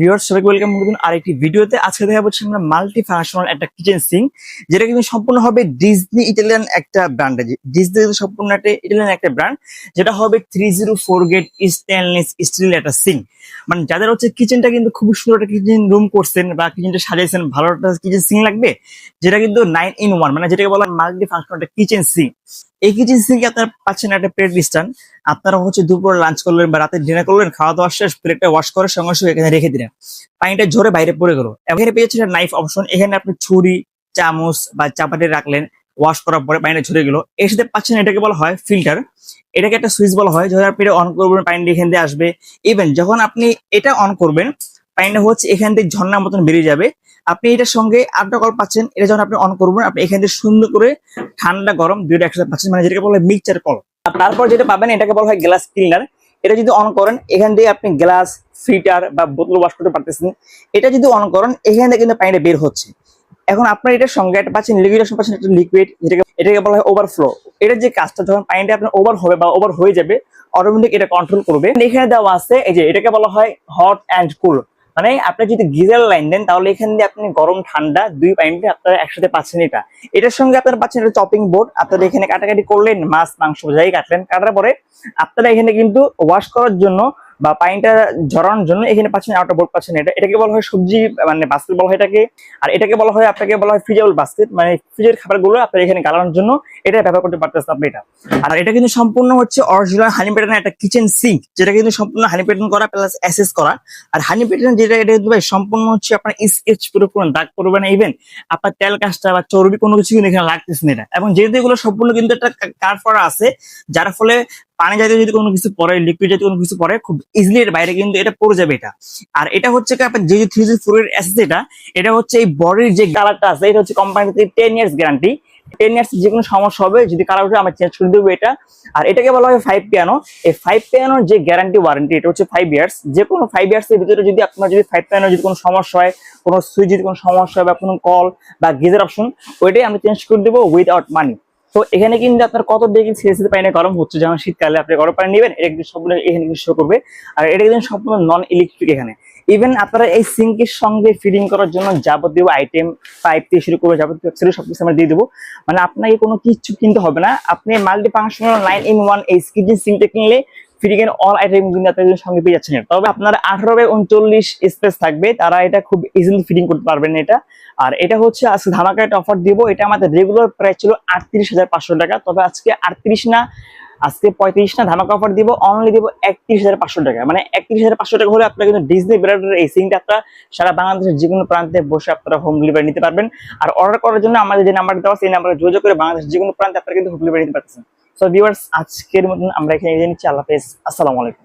Viewers সবাইকে welcome নতুন আরেকটি ভিডিওতে। আজকে দেখা যাচ্ছে আমরা মাল্টি ফাংশনাল একটা কিচেন সিঙ্ক, যেটা কিন্তু সম্পূর্ণ হবে ডিজনি ইটালিয়ান একটা ব্র্যান্ড। ডিজনি সম্পূর্ণ একটা ইটালিয়ান একটা ব্র্যান্ড, যেটা হবে 304 গেট স্টেনলেস স্টিল একটা সিঙ্ক। মানে যাদের হচ্ছে কিচেনটা কিন্তু খুব সুন্দর একটা কিচেন রুম করছেন বা কিচেনটা সাজিয়েছেন, ভালো একটা কিচেন সিঙ্ক লাগবে, যেটা কিন্তু 9 in 1, মানে যেটাকে বলা হয় মাল্টি ফাংশনাল একটা কিচেন সিঙ্ক। এই কিচেন সিঙ্কে আপনারা পাচ্ছেন একটা প্লেট স্ট্যান্ড। আপনারা হচ্ছে দুপুরে লাঞ্চ করলেন বা রাতে ডিনার করলেন, খাওয়া দাওয়া শেষ, প্লেটটা ওয়াশ করে সঙ্গে সঙ্গে এখানে রেখে দিলেন, পানিটা ঝরে বাইরে পড়ে গেল। এখানে পেয়েছেন নাইফ অপশন, এখানে আপনি ছুরি, চামচ বা চাপাটি রাখলেন, ওয়াশ করার পরে পানিটা ঝরে গেল। এর সাথে পাচ্ছেন এটাকে বলা হয় ফিল্টার। এটাকে একটা সুইচ বলা হয়, যখন আপনি এটা অন করবেন পানিটা এখান দিয়ে আসবে। ইভেন যখন আপনি এটা অন করবেন, পানিটা হচ্ছে এখান থেকে ঝর্ণার মতন বেরিয়ে যাবে। আপনি এটার সঙ্গে আরেকটা কল পাচ্ছেন, এটা যখন আপনি অন করবেন আপনি এখান থেকে সুন্দর করে ঠান্ডা গরম দুইটা একসাথে পাচ্ছেন, মানে যেটাকে বলা হয় মিক্সচার কল। আর তারপর যেটা পাবেন এটাকে বলা হয় গ্লাস ক্লিনার। এটা যদি অন করেন এখান দিয়ে আপনি গ্লাস, ফিল্টার বা বোতল ওয়াশ করতে পারতেছেন। এটা যদি অন করেন এখান থেকে কিন্তু পানিটা বের হচ্ছে। এখন আপনার এটার সঙ্গে একটা পাচ্ছেন লিকুইড, পাচ্ছেন একটা লিকুইড, এটাকে বলা হয় ওভারফ্লো। এটার যে কাজটা, যখন পানিটা আপনার ওভার হবে বা ওভার হয়ে যাবে, অটোমেটিক এটা কন্ট্রোল করবে। এখানে দেওয়া আছে এই যে এটাকে বলা হয় হট অ্যান্ড কুল। মানে আপনি যদি গিজার লাইন দেন তাহলে এখান দিয়ে আপনি গরম ঠান্ডা দুই পানিতে আপনারা একসাথে পাচ্ছেন। এটার সঙ্গে আপনারা পাচ্ছেন একটা চপিং বোর্ড। আপনারা এখানে কাটাকাটি করলেন, মাছ মাংস যাই কাটলেন, কাটার পরে আপনারা এখানে কিন্তু ওয়াশ করার জন্য বা পানিটা ঝরানোর জন্য এখানে পাচ্ছেন একটা বোর্ড পাচ্ছেন। এটাকে বলা হয় সবজি মানে বাস্কেট বলা হয় এটাকে। আর এটাকে বলা হয়, আপনাকে বলা হয় ফ্রিজেবল বাস্কেট, মানে ফ্রিজের খাবারগুলো আপনারা এখানে গালানোর জন্য এটা ব্যবহার করতে পারতেছেন আপনি এটা। আর এটা কিন্তু সম্পূর্ণ হচ্ছে অরিজিনাল হানি প্যাটার্ন একটা কিচেন সিঙ্ক, যেটা কিন্তু সম্পূর্ণ হানি প্যাটার্ন করা প্লাস অ্যাসেস করা। আর হানি প্যাটার্ন যেটা, এটা কিন্তু ভাই সম্পূর্ণ হচ্ছে আপনার স্কেচ পুরো দাগ পড়বে না। ইভেন আপনার তেল কাজটা বা চর্বি কোনো কিছু কিন্তু এখানে লাগতেছে না এটা। এবং যেহেতু এগুলো সম্পূর্ণ কিন্তু একটা কার্ভ করা আছে, যার ফলে পানি জাতীয় যদি কোনো কিছু পরে, লিকুইড জাতীয় কোনো কিছু পরে, খুব ইজিলি এর বাইরে কিন্তু এটা পড়ে যাবে এটা। আর এটা হচ্ছে কি আপনার যে 304 এর অ্যাসেস, এটা হচ্ছে এই বডির যে কালারটা আছে, এটা হচ্ছে কোম্পানি থেকে 10 ইয়ার্স গ্যারান্টি। 10 ইয়ার্স যে কোনো সমস্যা হবে যদি কালার উঠে আমরা চেঞ্জ করে দেবো এটা। আর এটাকে বলা হয় 5 পিয়ানো। এই 5 পিয়ানোর যে গ্যারান্টি ওয়ারেন্টি, এটা হচ্ছে 5 ইয়ার্স। যে কোনো 5 ইয়ার্স এর ভিতরে যদি আপনার যদি 5 পিয়ানোর যদি কোনো সমস্যা হয়, কোনো সুইচ যদি কোনো সমস্যা হয় বা কোনো কল বা গিজার অপশন, ওইটাই আমি চেঞ্জ করে দেবো উইদাউট মানি। তো এখানে কিন্তু আপনার কত ডিগ্রি সেলসিয়াস পানি গরম হচ্ছে, যেমন শীতকালে আপনি গরম পানি নেবেন, এটা কিন্তু সম্পূর্ণ এখানে কিন্তু শো করবে। আর এটা কিন্তু সম্পূর্ণ নন ইলেকট্রিক এখানে। ইভেন আপনারা এই সিঙ্কের সঙ্গে ফিটিং করার জন্য যাবতীয় আইটেম, পাইপ থেকে শুরু করে যাবতীয় সবকিছু আমরা দিয়ে দেবো। মানে আপনাকে কোনো কিছু কিনতে হবে না। আপনি মাল্টি ফাংশনাল 9 in 1 এই কিচেন সিঙ্কটা কিনলে ফিটিং এর অল আইটেম কিন্তু আপনাদের সঙ্গে পেয়ে যাচ্ছেন। তবে আপনার 18x39 স্পেস থাকবে, তারা এটা খুব ইজিলি ফিটিং করতে পারবেন এটা। আর এটা হচ্ছে আজকে ধামাকা একটা অফার দিব। এটা আমাদের রেগুলার প্রাইস ছিল 38,500 টাকা, তবে আজকে 38 না, আজকে 35 না, ধামাকা অফার দিব, অনলি দিব 31,500 টাকা। মানে 31,500 টাকা হলে আপনারা কিন্তু ডিজনি ব্র্যান্ডের এই সিঙ্কটা আপনারা সারা বাংলাদেশের যে কোনো প্রান্তে বসে আপনারা হোম ডেলিভারি নিতে পারবেন। আর অর্ডার করার জন্য আমাদের যে নাম্বার দেওয়া আছে, এই নাম্বারে যোগাযোগ করে বাংলাদেশের যে কোনো প্রান্তে আপনারা কিন্তু হোম ডেলিভারি নিতে পারতেছেন। সো ভিউয়ার্স, আজকের মতন আমরা এখানে নিচ্ছি। আল্লাহ হাফেজ, আসসালামু আলাইকুম।